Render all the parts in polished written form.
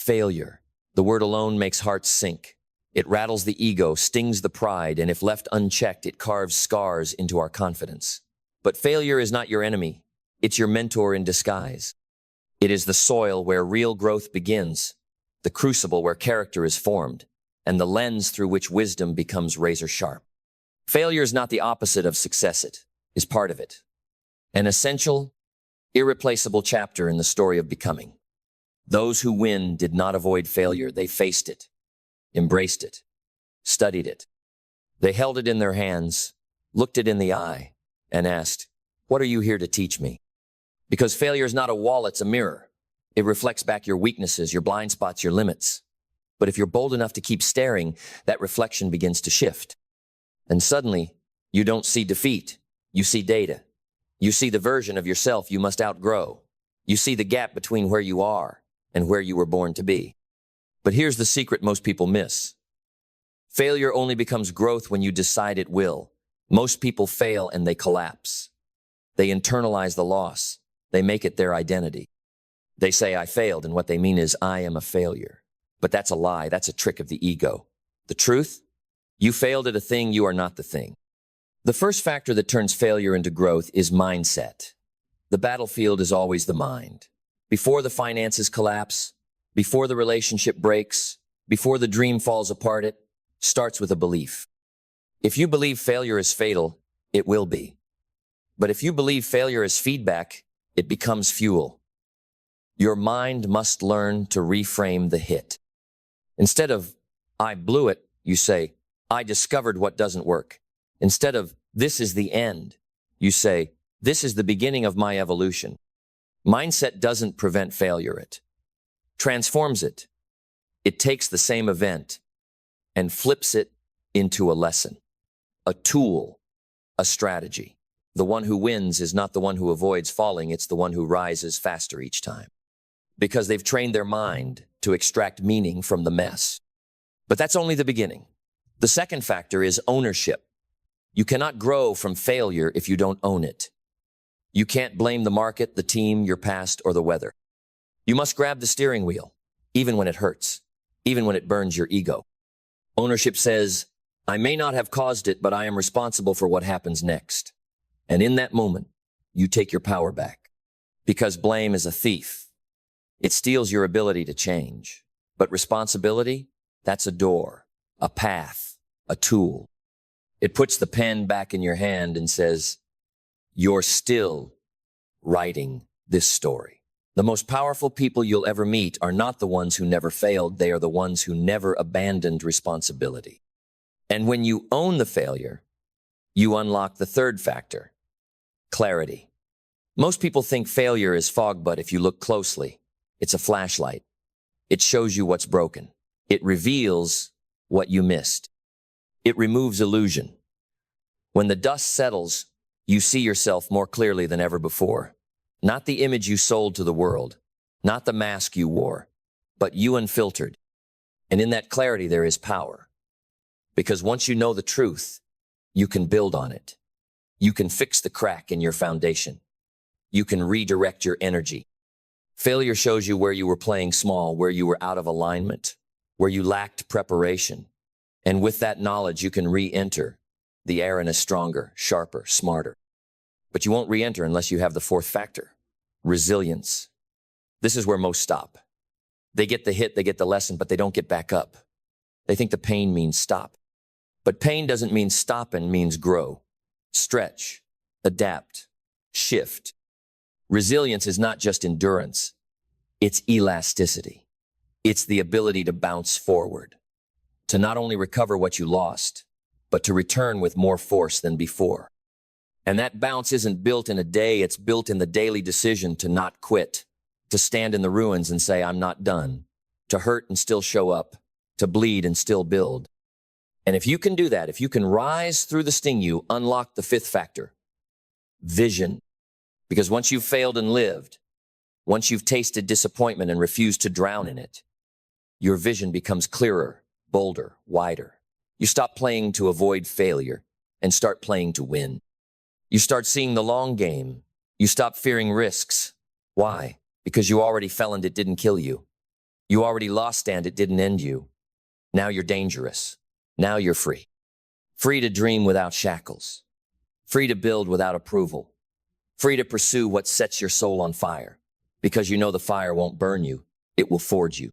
Failure. The word alone makes hearts sink. It rattles the ego, stings the pride, and if left unchecked, it carves scars into our confidence. But failure is not your enemy. It's your mentor in disguise. It is the soil where real growth begins, the crucible where character is formed, and the lens through which wisdom becomes razor sharp. Failure is not the opposite of success, it is part of it. An essential, irreplaceable chapter in the story of becoming. Those who win did not avoid failure. They faced it, embraced it, studied it. They held it in their hands, looked it in the eye, and asked, "What are you here to teach me?" Because failure is not a wall, it's a mirror. It reflects back your weaknesses, your blind spots, your limits. But if you're bold enough to keep staring, that reflection begins to shift. And suddenly, you don't see defeat. You see data. You see the version of yourself you must outgrow. You see the gap between where you are and where you were born to be. But here's the secret most people miss. Failure only becomes growth when you decide it will. Most people fail and they collapse. They internalize the loss. They make it their identity. They say, "I failed," and what they mean is, "I am a failure." But that's a lie. That's a trick of the ego. The truth? You failed at a thing, you are not the thing. The first factor that turns failure into growth is mindset. The battlefield is always the mind. Before the finances collapse, before the relationship breaks, before the dream falls apart, it starts with a belief. If you believe failure is fatal, it will be. But if you believe failure is feedback, it becomes fuel. Your mind must learn to reframe the hit. Instead of, "I blew it," you say, "I discovered what doesn't work." Instead of, "This is the end," you say, "This is the beginning of my evolution." Mindset doesn't prevent failure, it transforms it. It takes the same event and flips it into a lesson, a tool, a strategy. The one who wins is not the one who avoids falling, it's the one who rises faster each time. Because they've trained their mind to extract meaning from the mess. But that's only the beginning. The second factor is ownership. You cannot grow from failure if you don't own it. You can't blame the market, the team, your past, or the weather. You must grab the steering wheel, even when it hurts, even when it burns your ego. Ownership says, "I may not have caused it, but I am responsible for what happens next." And in that moment, you take your power back. Because blame is a thief. It steals your ability to change. But responsibility, that's a door, a path, a tool. It puts the pen back in your hand and says, "You're still writing this story." The most powerful people you'll ever meet are not the ones who never failed. They are the ones who never abandoned responsibility. And when you own the failure, you unlock the third factor, clarity. Most people think failure is fog, but if you look closely, it's a flashlight. It shows you what's broken. It reveals what you missed. It removes illusion. When the dust settles, you see yourself more clearly than ever before. Not the image you sold to the world, not the mask you wore, but you unfiltered. And in that clarity, there is power. Because once you know the truth, you can build on it. You can fix the crack in your foundation. You can redirect your energy. Failure shows you where you were playing small, where you were out of alignment, where you lacked preparation. And with that knowledge, you can re-enter the arena stronger, sharper, smarter. But you won't re-enter unless you have the fourth factor, resilience. This is where most stop. They get the hit, they get the lesson, but they don't get back up. They think the pain means stop. But pain doesn't mean stop, and means grow, stretch, adapt, shift. Resilience is not just endurance. It's elasticity. It's the ability to bounce forward, to not only recover what you lost, but to return with more force than before. And that bounce isn't built in a day, it's built in the daily decision to not quit, to stand in the ruins and say, "I'm not done," to hurt and still show up, to bleed and still build. And if you can do that, if you can rise through the sting, you unlock the fifth factor, vision. Because once you've failed and lived, once you've tasted disappointment and refused to drown in it, your vision becomes clearer, bolder, wider. You stop playing to avoid failure and start playing to win. You start seeing the long game. You stop fearing risks. Why? Because you already fell and it didn't kill you. You already lost and it didn't end you. Now you're dangerous. Now you're free. Free to dream without shackles. Free to build without approval. Free to pursue what sets your soul on fire. Because you know the fire won't burn you, it will forge you.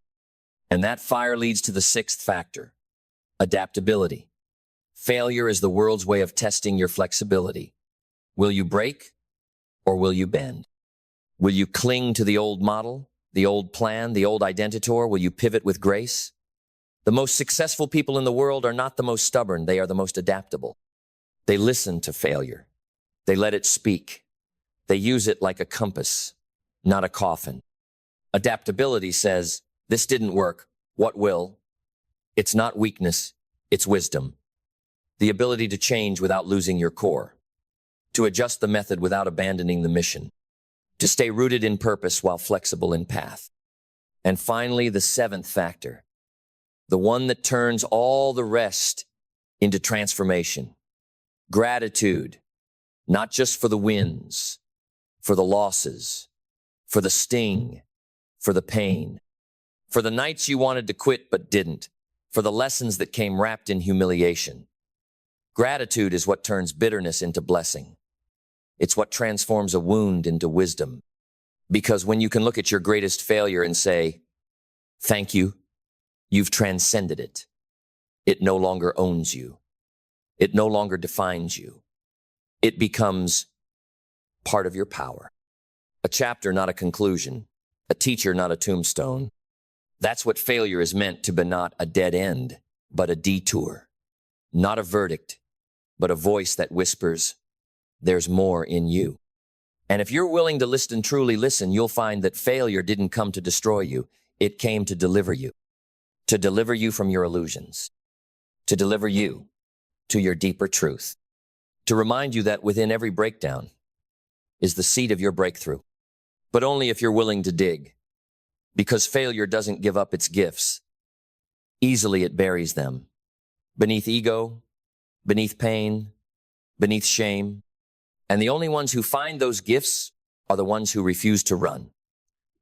And that fire leads to the sixth factor, adaptability. Failure is the world's way of testing your flexibility. Will you break or will you bend? Will you cling to the old model, the old plan, the old identity, or will you pivot with grace? The most successful people in the world are not the most stubborn, they are the most adaptable. They listen to failure. They let it speak. They use it like a compass, not a coffin. Adaptability says, this didn't work, what will? It's not weakness, it's wisdom. The ability to change without losing your core. To adjust the method without abandoning the mission. To stay rooted in purpose while flexible in path. And finally, the seventh factor. The one that turns all the rest into transformation. Gratitude, not just for the wins, for the losses, for the sting, for the pain, for the nights you wanted to quit but didn't, for the lessons that came wrapped in humiliation. Gratitude is what turns bitterness into blessing. It's what transforms a wound into wisdom. Because when you can look at your greatest failure and say, thank you, you've transcended it. It no longer owns you. It no longer defines you. It becomes part of your power. A chapter, not a conclusion. A teacher, not a tombstone. That's what failure is meant to be, not a dead end, but a detour. Not a verdict, but a voice that whispers, there's more in you. And if you're willing to listen, truly listen, you'll find that failure didn't come to destroy you. It came to deliver you. To deliver you from your illusions. To deliver you to your deeper truth. To remind you that within every breakdown is the seed of your breakthrough. But only if you're willing to dig. Because failure doesn't give up its gifts. Easily it buries them. Beneath ego, beneath pain, beneath shame. And the only ones who find those gifts are the ones who refuse to run.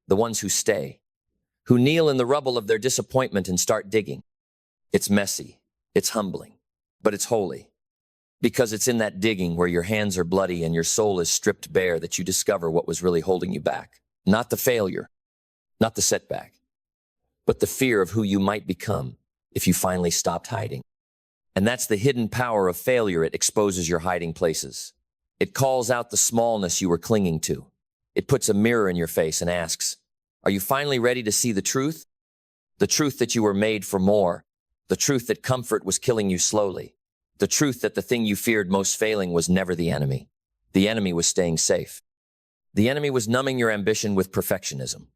The ones who stay. Who kneel in the rubble of their disappointment and start digging. It's messy. It's humbling. But it's holy. Because it's in that digging where your hands are bloody and your soul is stripped bare that you discover what was really holding you back. Not the failure. Not the setback. But the fear of who you might become if you finally stopped hiding. And that's the hidden power of failure. It exposes your hiding places. It calls out the smallness you were clinging to. It puts a mirror in your face and asks, are you finally ready to see the truth? The truth that you were made for more. The truth that comfort was killing you slowly. The truth that the thing you feared most failing was never the enemy. The enemy was staying safe. The enemy was numbing your ambition with perfectionism.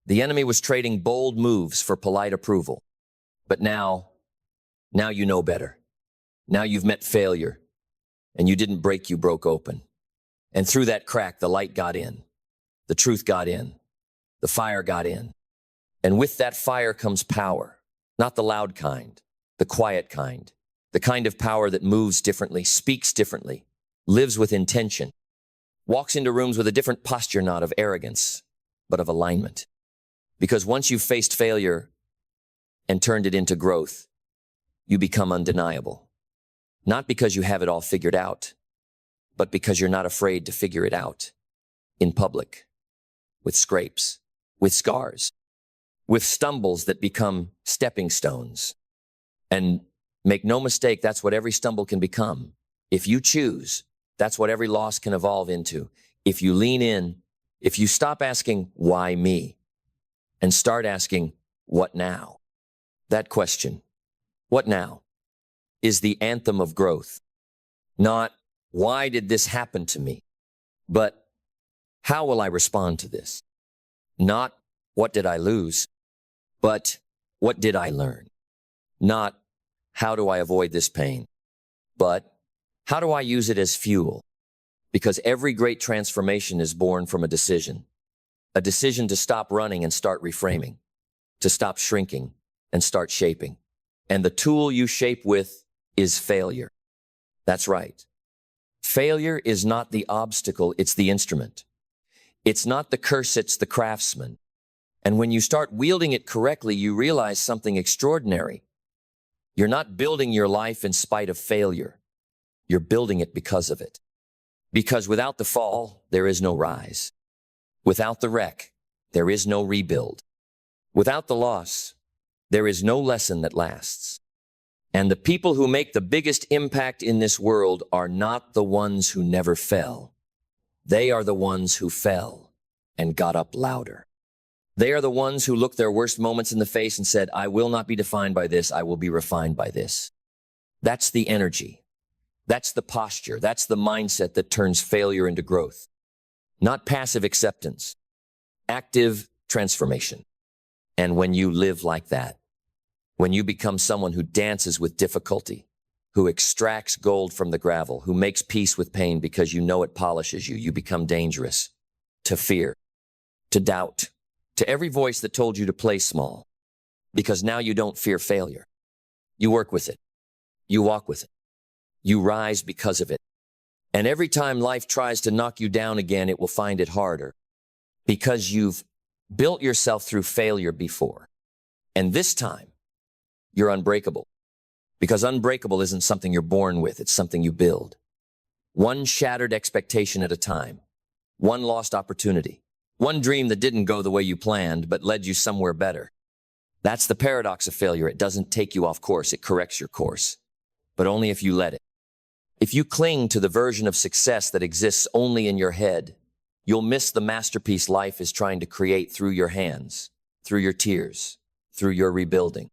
The enemy was trading bold moves for polite approval. But now you know better. Now you've met failure. And you didn't break, you broke open. And through that crack, the light got in. The truth got in. The fire got in. And with that fire comes power. Not the loud kind, the quiet kind. The kind of power that moves differently, speaks differently, lives with intention, walks into rooms with a different posture, not of arrogance, but of alignment. Because once you've faced failure and turned it into growth, you become undeniable. Not because you have it all figured out, but because you're not afraid to figure it out in public, with scrapes, with scars, with stumbles that become stepping stones. And make no mistake, that's what every stumble can become. If you choose, that's what every loss can evolve into. If you lean in, if you stop asking, why me? And start asking, what now? That question, what now, is the anthem of growth. Not, why did this happen to me? But, how will I respond to this? Not, what did I lose? But, what did I learn? Not, how do I avoid this pain? But, how do I use it as fuel? Because every great transformation is born from a decision. A decision to stop running and start reframing. To stop shrinking and start shaping. And the tool you shape with is failure. That's right. Failure is not the obstacle, it's the instrument. It's not the curse, it's the craftsman. And when you start wielding it correctly, you realize something extraordinary. You're not building your life in spite of failure. You're building it because of it. Because without the fall, there is no rise. Without the wreck, there is no rebuild. Without the loss, there is no lesson that lasts. And the people who make the biggest impact in this world are not the ones who never fell. They are the ones who fell and got up louder. They are the ones who looked their worst moments in the face and said, I will not be defined by this, I will be refined by this. That's the energy. That's the posture. That's the mindset that turns failure into growth. Not passive acceptance, active transformation. And when you live like that, when you become someone who dances with difficulty, who extracts gold from the gravel, who makes peace with pain because you know it polishes you, you become dangerous to fear, to doubt, to every voice that told you to play small. Because now you don't fear failure. You work with it. You walk with it. You rise because of it. And every time life tries to knock you down again, it will find it harder because you've built yourself through failure before. And this time, you're unbreakable. Because unbreakable isn't something you're born with, it's something you build. One shattered expectation at a time. One lost opportunity. One dream that didn't go the way you planned, but led you somewhere better. That's the paradox of failure. It doesn't take you off course, it corrects your course. But only if you let it. If you cling to the version of success that exists only in your head, you'll miss the masterpiece life is trying to create through your hands, through your tears, through your rebuilding.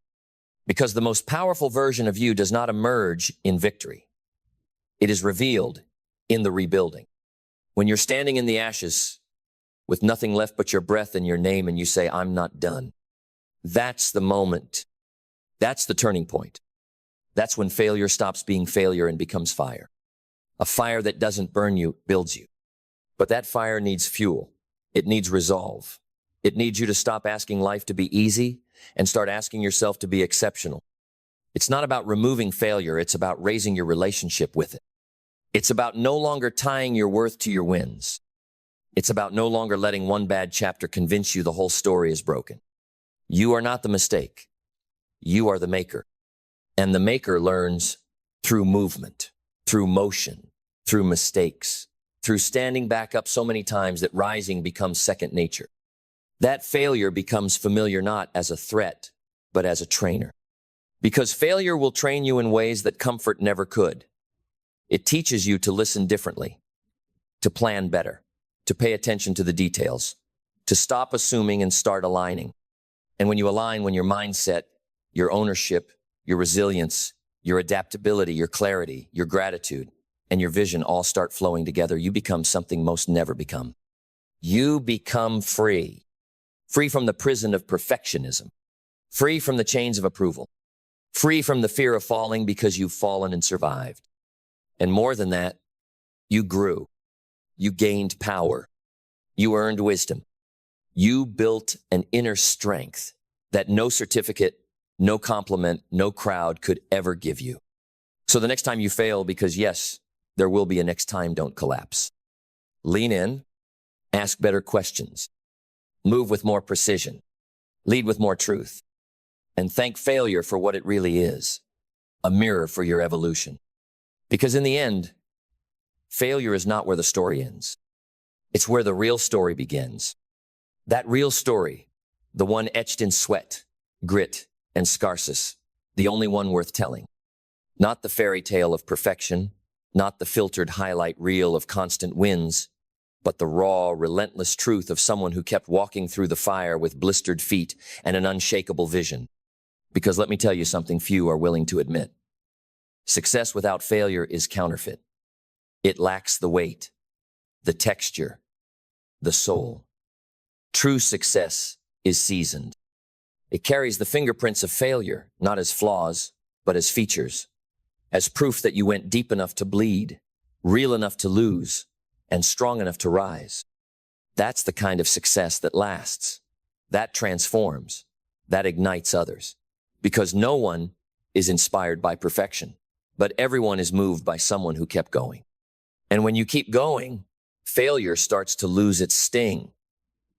Because the most powerful version of you does not emerge in victory. It is revealed in the rebuilding. When you're standing in the ashes with nothing left but your breath and your name and you say, I'm not done. That's the moment. That's the turning point. That's when failure stops being failure and becomes fire. A fire that doesn't burn you, builds you. But that fire needs fuel. It needs resolve. It needs you to stop asking life to be easy and start asking yourself to be exceptional. It's not about removing failure, it's about raising your relationship with it. It's about no longer tying your worth to your wins. It's about no longer letting one bad chapter convince you the whole story is broken. You are not the mistake. You are the maker. And the maker learns through movement, through motion, through mistakes, through standing back up so many times that rising becomes second nature. That failure becomes familiar not as a threat, but as a trainer. Because failure will train you in ways that comfort never could. It teaches you to listen differently, to plan better, to pay attention to the details, to stop assuming and start aligning. And when you align, when your mindset, your ownership, your resilience, your adaptability, your clarity, your gratitude, and your vision all start flowing together, you become something most never become. You become free. Free from the prison of perfectionism. Free from the chains of approval. Free from the fear of falling because you've fallen and survived. And more than that, you grew. You gained power. You earned wisdom. You built an inner strength that no certificate, no compliment, no crowd could ever give you. So the next time you fail, because yes, there will be a next time, don't collapse. Lean in, ask better questions, move with more precision, lead with more truth, and thank failure for what it really is, a mirror for your evolution. Because in the end, failure is not where the story ends. It's where the real story begins. That real story, the one etched in sweat, grit, and scarsis, the only one worth telling. Not the fairy tale of perfection, not the filtered highlight reel of constant wins, but the raw, relentless truth of someone who kept walking through the fire with blistered feet and an unshakable vision. Because let me tell you something few are willing to admit. Success without failure is counterfeit. It lacks the weight, the texture, the soul. True success is seasoned. It carries the fingerprints of failure, not as flaws, but as features, as proof that you went deep enough to bleed, real enough to lose, and strong enough to rise. That's the kind of success that lasts, that transforms, that ignites others. Because no one is inspired by perfection, but everyone is moved by someone who kept going. And when you keep going, failure starts to lose its sting.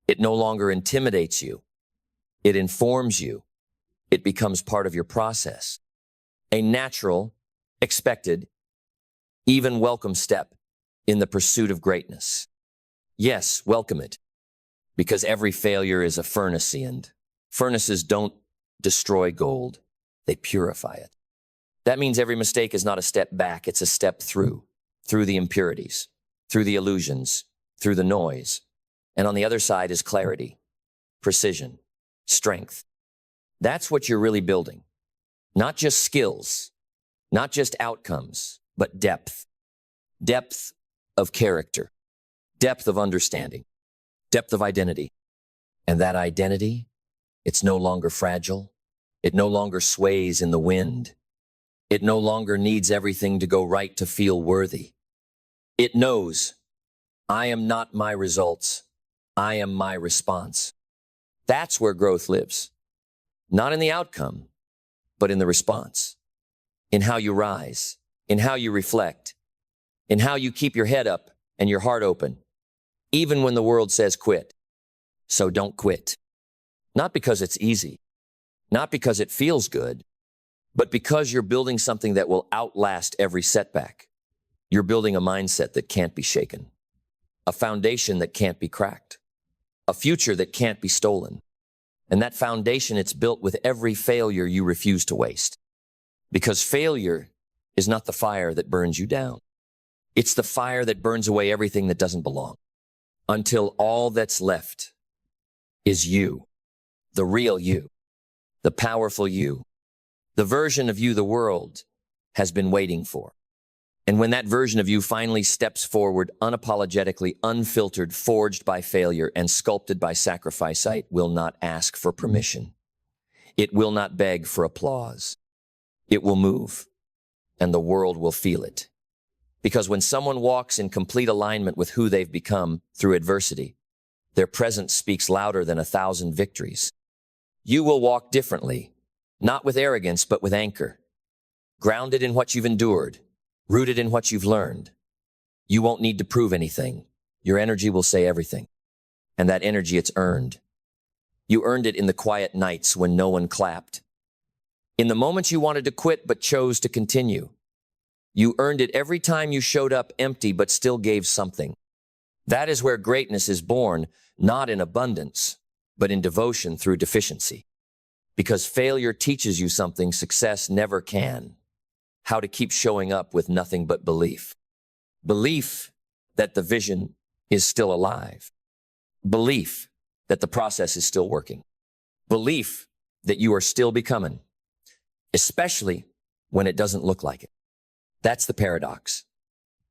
It no longer intimidates you. It informs you. It becomes part of your process. A natural, expected, even welcome step in the pursuit of greatness. Yes, welcome it, because every failure is a furnace, and furnaces don't destroy gold, they purify it. That means every mistake is not a step back, it's a step through the impurities, through the illusions, through the noise. And on the other side is clarity, precision, strength. That's what you're really building. Not just skills, not just outcomes, but depth. Depth of character, depth of understanding, depth of identity. And that identity, it's no longer fragile. It no longer sways in the wind. It no longer needs everything to go right to feel worthy. It knows, I am not my results. I am my response. That's where growth lives. Not in the outcome, but in the response. In how you rise, in how you reflect, in how you keep your head up and your heart open, even when the world says quit. So don't quit. Not because it's easy, not because it feels good, but because you're building something that will outlast every setback. You're building a mindset that can't be shaken, a foundation that can't be cracked, a future that can't be stolen. And that foundation, it's built with every failure you refuse to waste. Because failure is not the fire that burns you down. It's the fire that burns away everything that doesn't belong, until all that's left is you, the real you, the powerful you, the version of you the world has been waiting for. And when that version of you finally steps forward, unapologetically, unfiltered, forged by failure and sculpted by sacrifice, it will not ask for permission. It will not beg for applause. It will move, and the world will feel it. Because when someone walks in complete alignment with who they've become through adversity, their presence speaks louder than 1,000 victories. You will walk differently, not with arrogance, but with anchor, grounded in what you've endured, rooted in what you've learned. You won't need to prove anything. Your energy will say everything. And that energy, it's earned. You earned it in the quiet nights when no one clapped. In the moments you wanted to quit but chose to continue. You earned it every time you showed up empty but still gave something. That is where greatness is born, not in abundance, but in devotion through deficiency. Because failure teaches you something success never can. How to keep showing up with nothing but belief. Belief that the vision is still alive. Belief that the process is still working. Belief that you are still becoming, especially when it doesn't look like it. That's the paradox.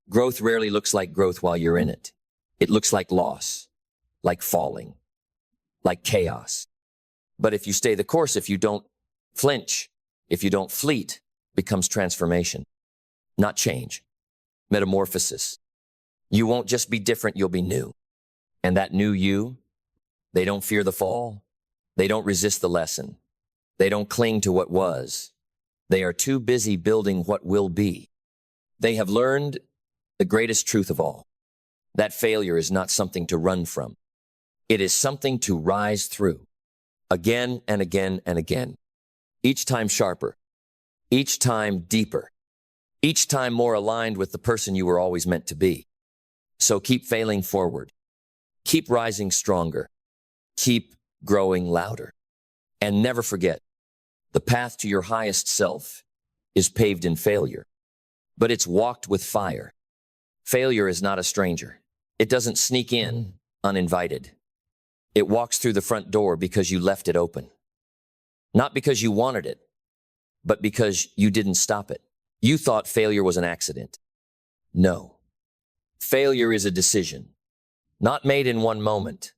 Growth rarely looks like growth while you're in it. It looks like loss, like falling, like chaos. But if you stay the course, if you don't flinch, if you don't fleet, becomes transformation, not change, metamorphosis. You won't just be different, you'll be new. And that new you, they don't fear the fall. They don't resist the lesson. They don't cling to what was. They are too busy building what will be. They have learned the greatest truth of all. That failure is not something to run from. It is something to rise through, again and again and again. Each time sharper, each time deeper, each time more aligned with the person you were always meant to be. So keep failing forward, keep rising stronger, keep growing louder, and never forget, the path to your highest self is paved in failure, but it's walked with fire. Failure is not a stranger. It doesn't sneak in uninvited. It walks through the front door because you left it open. Not because you wanted it, but because you didn't stop it. You thought failure was an accident. No. Failure is a decision, not made in one moment,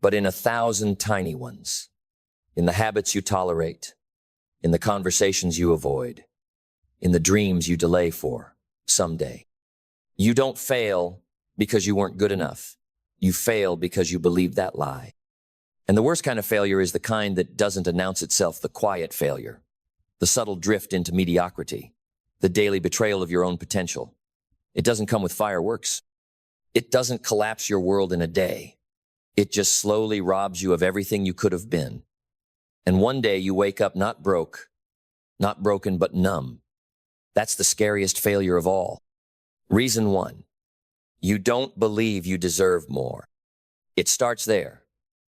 but in 1,000 tiny ones. In the habits you tolerate, in the conversations you avoid, in the dreams you delay for someday. You don't fail because you weren't good enough. You fail because you believed that lie. And the worst kind of failure is the kind that doesn't announce itself, the quiet failure, the subtle drift into mediocrity, the daily betrayal of your own potential. It doesn't come with fireworks. It doesn't collapse your world in a day. It just slowly robs you of everything you could have been. And one day you wake up not broken, but numb. That's the scariest failure of all. Reason one, you don't believe you deserve more. It starts there,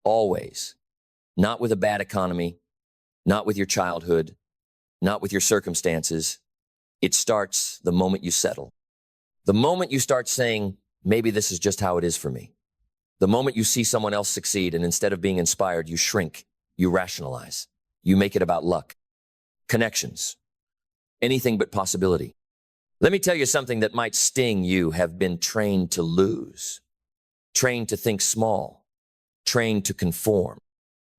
always. Not with a bad economy, not with your childhood, not with your circumstances. It starts the moment you settle. The moment you start saying, maybe this is just how it is for me. The moment you see someone else succeed and instead of being inspired, you shrink, you rationalize, you make it about luck, connections, anything but possibility. Let me tell you something that might sting. You have been trained to lose, trained to think small, trained to conform.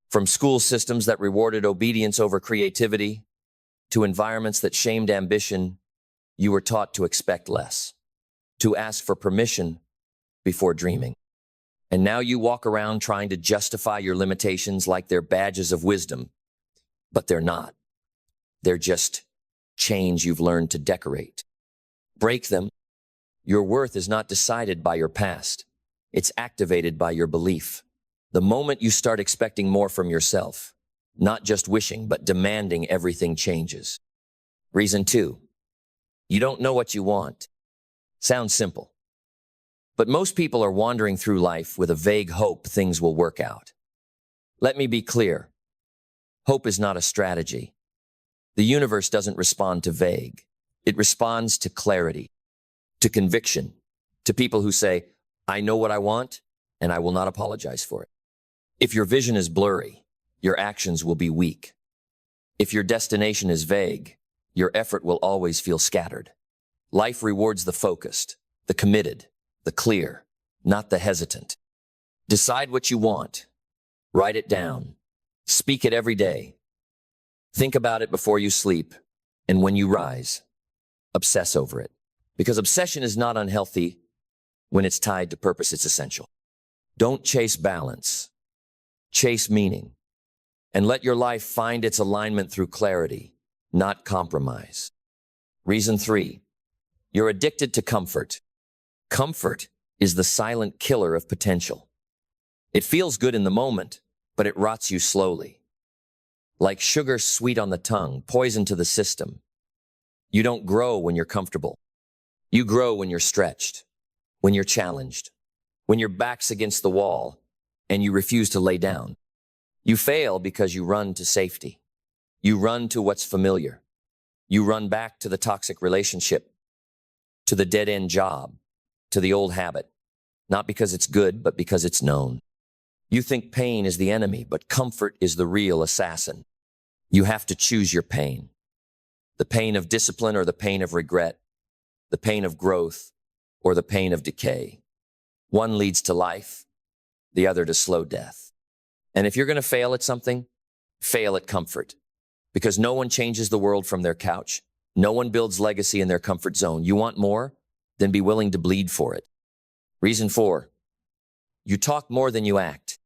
From school systems that rewarded obedience over creativity to environments that shamed ambition, you were taught to expect less, to ask for permission before dreaming. And now you walk around trying to justify your limitations like they're badges of wisdom, but they're not. They're just chains you've learned to decorate. Break them. Your worth is not decided by your past. It's activated by your belief. The moment you start expecting more from yourself, not just wishing, but demanding, everything changes. Reason two, you don't know what you want. Sounds simple. But most people are wandering through life with a vague hope things will work out. Let me be clear. Hope is not a strategy. The universe doesn't respond to vague. It responds to clarity, to conviction, to people who say, I know what I want, and I will not apologize for it. If your vision is blurry, your actions will be weak. If your destination is vague, your effort will always feel scattered. Life rewards the focused, the committed, the clear, not the hesitant. Decide what you want. Write it down. Speak it every day. Think about it before you sleep, and when you rise, obsess over it. Because obsession is not unhealthy when it's tied to purpose, it's essential. Don't chase balance. Chase meaning. And let your life find its alignment through clarity, not compromise. Reason three, you're addicted to comfort. Comfort is the silent killer of potential. It feels good in the moment, but it rots you slowly. Like sugar sweet on the tongue, poison to the system. You don't grow when you're comfortable. You grow when you're stretched, when you're challenged, when your back's against the wall and you refuse to lay down. You fail because you run to safety. You run to what's familiar. You run back to the toxic relationship, to the dead-end job, to the old habit, not because it's good, but because it's known. You think pain is the enemy, but comfort is the real assassin. You have to choose your pain. The pain of discipline or the pain of regret, the pain of growth or the pain of decay. One leads to life, the other to slow death. And if you're going to fail at something, fail at comfort. Because no one changes the world from their couch. No one builds legacy in their comfort zone. You want more? Then be willing to bleed for it. Reason four, you talk more than you act.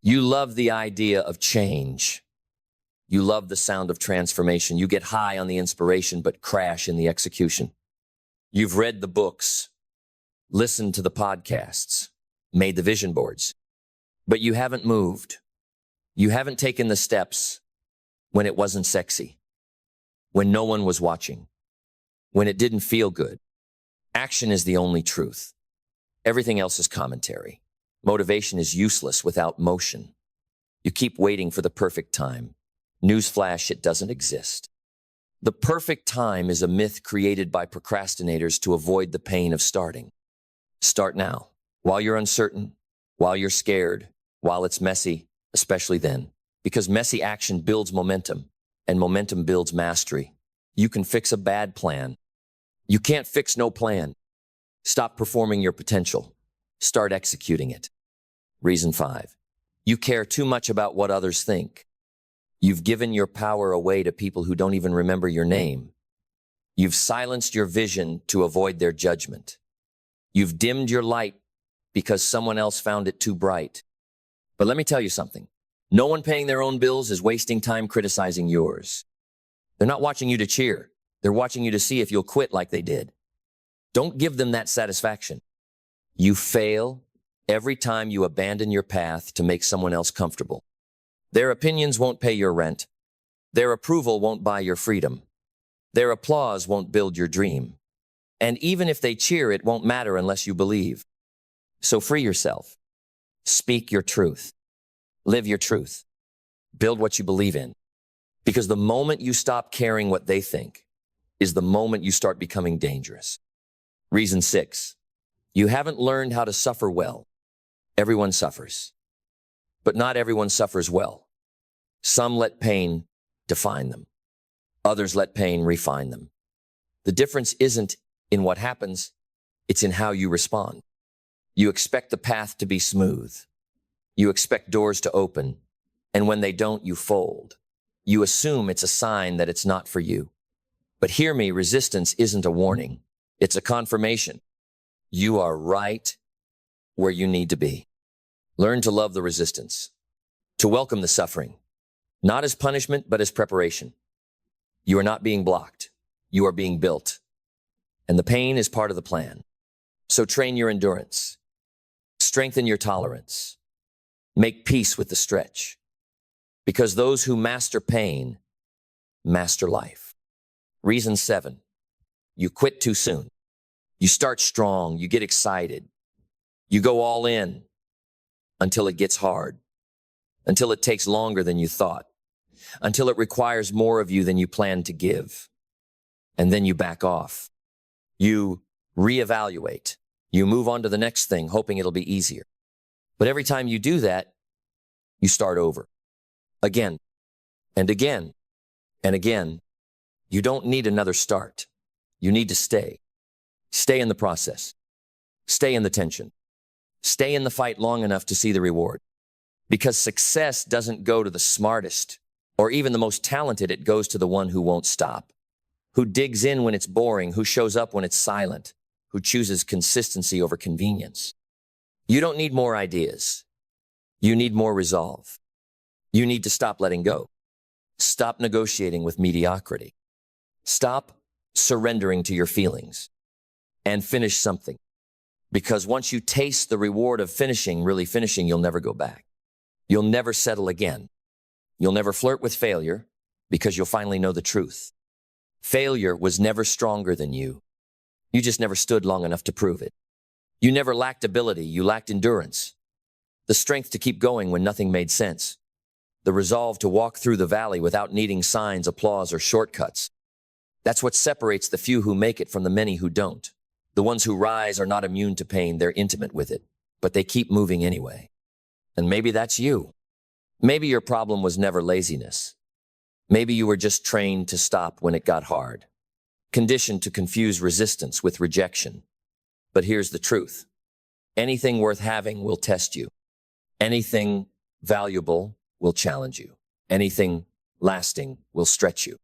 You love the idea of change. You love the sound of transformation. You get high on the inspiration, but crash in the execution. You've read the books, listened to the podcasts, made the vision boards, but you haven't moved. You haven't taken the steps when it wasn't sexy, when no one was watching, when it didn't feel good. Action is the only truth. Everything else is commentary. Motivation is useless without motion. You keep waiting for the perfect time. Newsflash, it doesn't exist. The perfect time is a myth created by procrastinators to avoid the pain of starting. Start now, while you're uncertain, while you're scared, while it's messy, especially then. Because messy action builds momentum, and momentum builds mastery. You can fix a bad plan. You can't fix no plan. Stop performing your potential. Start executing it. Reason five, you care too much about what others think. You've given your power away to people who don't even remember your name. You've silenced your vision to avoid their judgment. You've dimmed your light because someone else found it too bright. But let me tell you something. No one paying their own bills is wasting time criticizing yours. They're not watching you to cheer. They're watching you to see if you'll quit like they did. Don't give them that satisfaction. You fail every time you abandon your path to make someone else comfortable. Their opinions won't pay your rent. Their approval won't buy your freedom. Their applause won't build your dream. And even if they cheer, it won't matter unless you believe. So free yourself. Speak your truth. Live your truth. Build what you believe in. Because the moment you stop caring what they think is the moment you start becoming dangerous. Reason 6. You haven't learned how to suffer well. Everyone suffers. But not everyone suffers well. Some let pain define them. Others let pain refine them. The difference isn't in what happens, it's in how you respond. You expect the path to be smooth. You expect doors to open, and when they don't, you fold. You assume it's a sign that it's not for you. But hear me, resistance isn't a warning. It's a confirmation. You are right where you need to be. Learn to love the resistance, to welcome the suffering, not as punishment, but as preparation. You are not being blocked. You are being built. And the pain is part of the plan. So train your endurance. Strengthen your tolerance. Make peace with the stretch. Because those who master pain, master life. Reason 7. You quit too soon. You start strong. You get excited. You go all in until it gets hard. Until it takes longer than you thought. Until it requires more of you than you planned to give. And then you back off. You reevaluate. You move on to the next thing, hoping it'll be easier. But every time you do that, you start over. Again, and again, and again. You don't need another start. You need to stay. Stay in the process. Stay in the tension. Stay in the fight long enough to see the reward. Because success doesn't go to the smartest or even the most talented. It goes to the one who won't stop, who digs in when it's boring, who shows up when it's silent, who chooses consistency over convenience. You don't need more ideas. You need more resolve. You need to stop letting go. Stop negotiating with mediocrity. Stop surrendering to your feelings and finish something. Because once you taste the reward of finishing, really finishing, you'll never go back. You'll never settle again. You'll never flirt with failure because you'll finally know the truth. Failure was never stronger than you. You just never stood long enough to prove it. You never lacked ability. You lacked endurance. The strength to keep going when nothing made sense. The resolve to walk through the valley without needing signs, applause, or shortcuts. That's what separates the few who make it from the many who don't. The ones who rise are not immune to pain. They're intimate with it, but they keep moving anyway. And maybe that's you. Maybe your problem was never laziness. Maybe you were just trained to stop when it got hard, conditioned to confuse resistance with rejection. But here's the truth. Anything worth having will test you. Anything valuable will challenge you. Anything lasting will stretch you.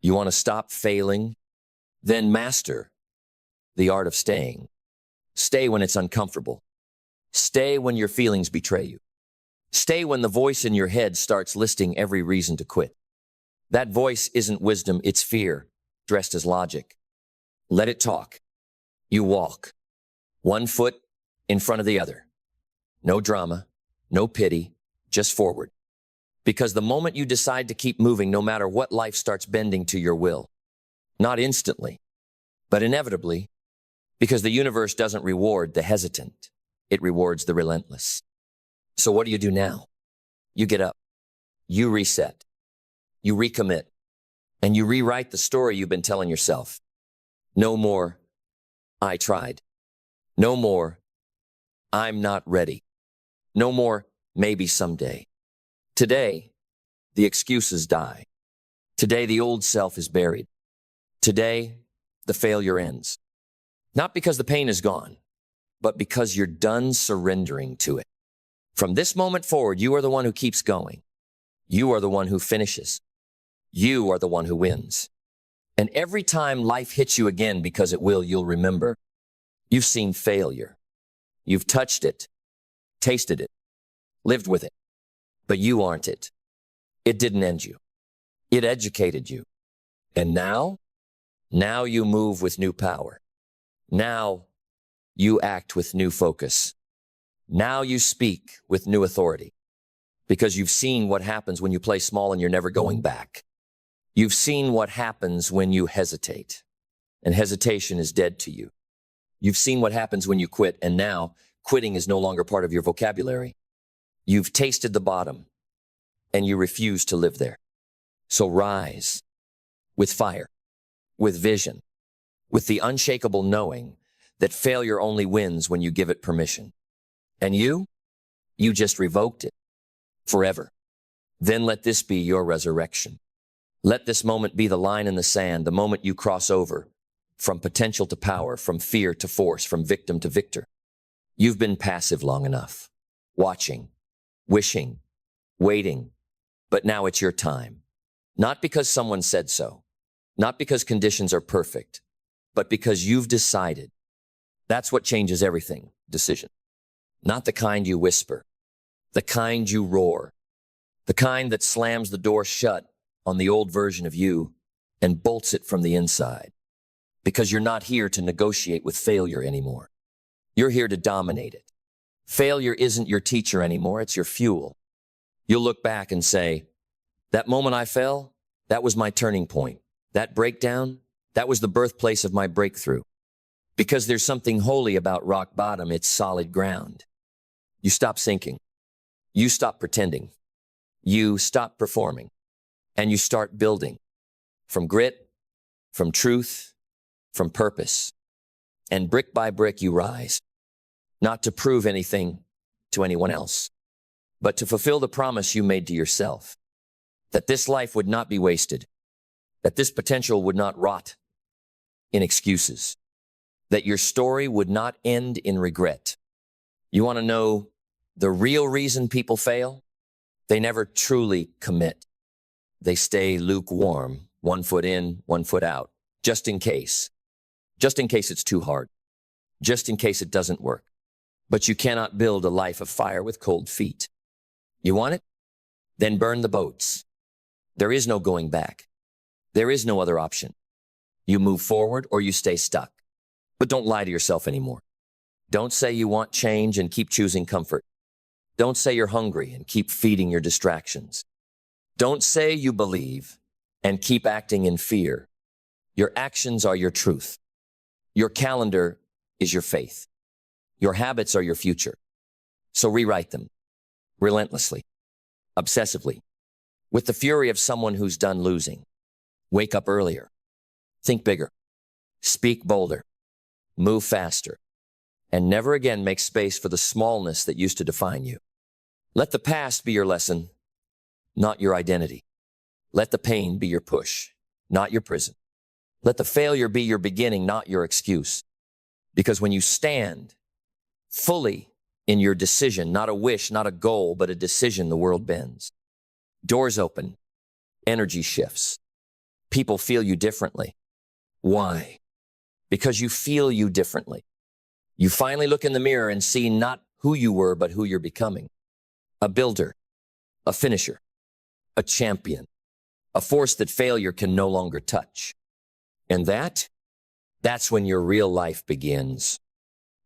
You want to stop failing? Then master the art of staying. Stay when it's uncomfortable. Stay when your feelings betray you. Stay when the voice in your head starts listing every reason to quit. That voice isn't wisdom, it's fear, dressed as logic. Let it talk. You walk, one foot in front of the other. No drama, no pity, just forward. Because the moment you decide to keep moving, no matter what, life starts bending to your will. Not instantly, but inevitably, because the universe doesn't reward the hesitant. It rewards the relentless. So what do you do now? You get up, you reset, you recommit, and you rewrite the story you've been telling yourself. No more, I tried. No more, I'm not ready. No more, maybe someday. Today, the excuses die. Today, the old self is buried. Today, the failure ends. Not because the pain is gone, but because you're done surrendering to it. From this moment forward, you are the one who keeps going. You are the one who finishes. You are the one who wins. And every time life hits you again, because it will, you'll remember. You've seen failure. You've touched it, tasted it, lived with it. But you aren't it. It didn't end you. It educated you. And now you move with new power. Now you act with new focus. Now you speak with new authority. because you've seen what happens when you play small and you're never going back. You've seen what happens when you hesitate, and hesitation is dead to you. You've seen what happens when you quit, and now quitting is no longer part of your vocabulary. You've tasted the bottom, and you refuse to live there. So rise with fire, with vision, with the unshakable knowing that failure only wins when you give it permission. And you just revoked it forever. Then let this be your resurrection. Let this moment be the line in the sand, the moment you cross over from potential to power, from fear to force, from victim to victor. You've been passive long enough, watching, wishing, waiting, but now it's your time. Not because someone said so, not because conditions are perfect, but because you've decided. That's what changes everything, decision. Not the kind you whisper, the kind you roar, the kind that slams the door shut on the old version of you and bolts it from the inside. Because you're not here to negotiate with failure anymore. You're here to dominate it. Failure isn't your teacher anymore, it's your fuel. You'll look back and say, that moment I fell, that was my turning point. That breakdown, that was the birthplace of my breakthrough. Because there's something holy about rock bottom, it's solid ground. You stop sinking. You stop pretending. You stop performing. And you start building. From grit, from truth, from purpose. And brick by brick you rise. Not to prove anything to anyone else, but to fulfill the promise you made to yourself. That this life would not be wasted. That this potential would not rot in excuses. That your story would not end in regret. You want to know the real reason people fail? They never truly commit. They stay lukewarm, 1 foot in, 1 foot out, just in case. Just in case it's too hard. Just in case it doesn't work. But you cannot build a life of fire with cold feet. You want it? Then burn the boats. There is no going back. There is no other option. You move forward or you stay stuck. But don't lie to yourself anymore. Don't say you want change and keep choosing comfort. Don't say you're hungry and keep feeding your distractions. Don't say you believe and keep acting in fear. Your actions are your truth. Your calendar is your faith. Your habits are your future. So rewrite them. Relentlessly. Obsessively. With the fury of someone who's done losing. Wake up earlier. Think bigger. Speak bolder. Move faster. And never again make space for the smallness that used to define you. Let the past be your lesson, not your identity. Let the pain be your push, not your prison. Let the failure be your beginning, not your excuse. Because when you stand fully in your decision, not a wish, not a goal, but a decision, the world bends. Doors open. Energy shifts. People feel you differently. Why? Because you feel you differently. You finally look in the mirror and see not who you were, but who you're becoming. A builder, a finisher, a champion, a force that failure can no longer touch. And that's when your real life begins.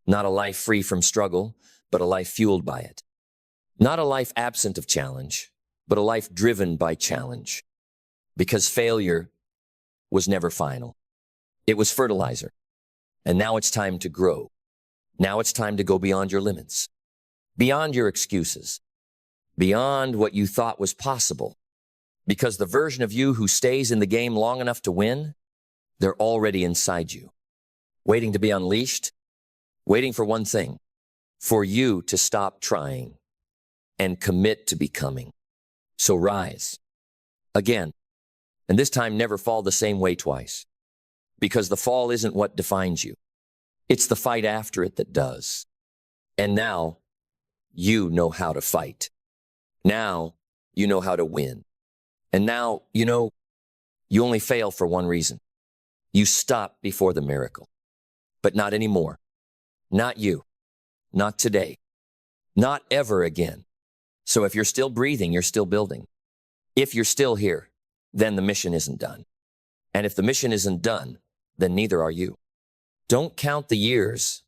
Not a life free from struggle, but a life fueled by it. Not a life absent of challenge, but a life driven by challenge. Because failure was never final. It was fertilizer. And now it's time to grow. Now it's time to go beyond your limits. Beyond your excuses. Beyond what you thought was possible. Because the version of you who stays in the game long enough to win, they're already inside you. Waiting to be unleashed. Waiting for one thing. For you to stop trying and commit to becoming. So rise. Again. And this time never fall the same way twice. Because the fall isn't what defines you. It's the fight after it that does. And now, you know how to fight. Now, you know how to win. And now, you only fail for one reason. You stop before the miracle. But not anymore. Not you. Not today. Not ever again. So if you're still breathing, you're still building. If you're still here, then the mission isn't done. And if the mission isn't done, then neither are you. Don't count the years.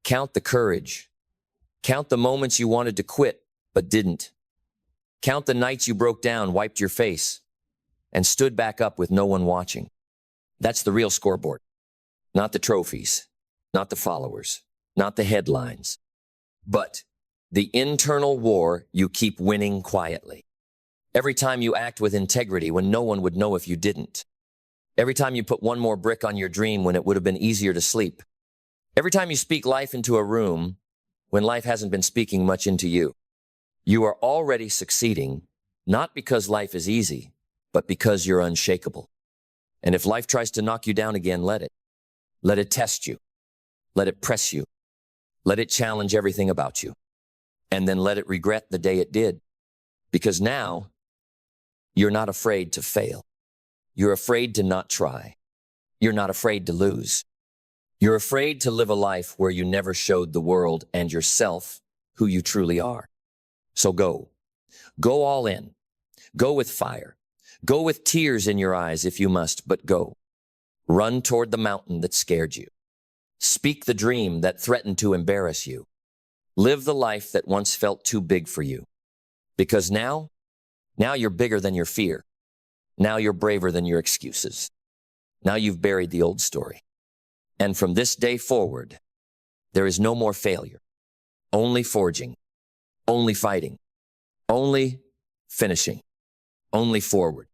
Count the courage. Count the moments you wanted to quit, but didn't. Count the nights you broke down, wiped your face, and stood back up with no one watching. That's the real scoreboard. Not the trophies, not the followers, not the headlines, but the internal war you keep winning quietly. Every time you act with integrity when no one would know if you didn't. Every time you put one more brick on your dream when it would have been easier to sleep. Every time you speak life into a room when life hasn't been speaking much into you. You are already succeeding, not because life is easy, but because you're unshakable. And if life tries to knock you down again, let it. Let it test you. Let it press you. Let it challenge everything about you. And then let it regret the day it did. Because now, you're not afraid to fail. You're afraid to not try. You're not afraid to lose. You're afraid to live a life where you never showed the world and yourself who you truly are. So go. Go all in. Go with fire. Go with tears in your eyes if you must, but go. Run toward the mountain that scared you. Speak the dream that threatened to embarrass you. Live the life that once felt too big for you. Because now you're bigger than your fear. Now you're braver than your excuses. Now you've buried the old story. And from this day forward, there is no more failure. Only forging. Only fighting. Only finishing. Only forward.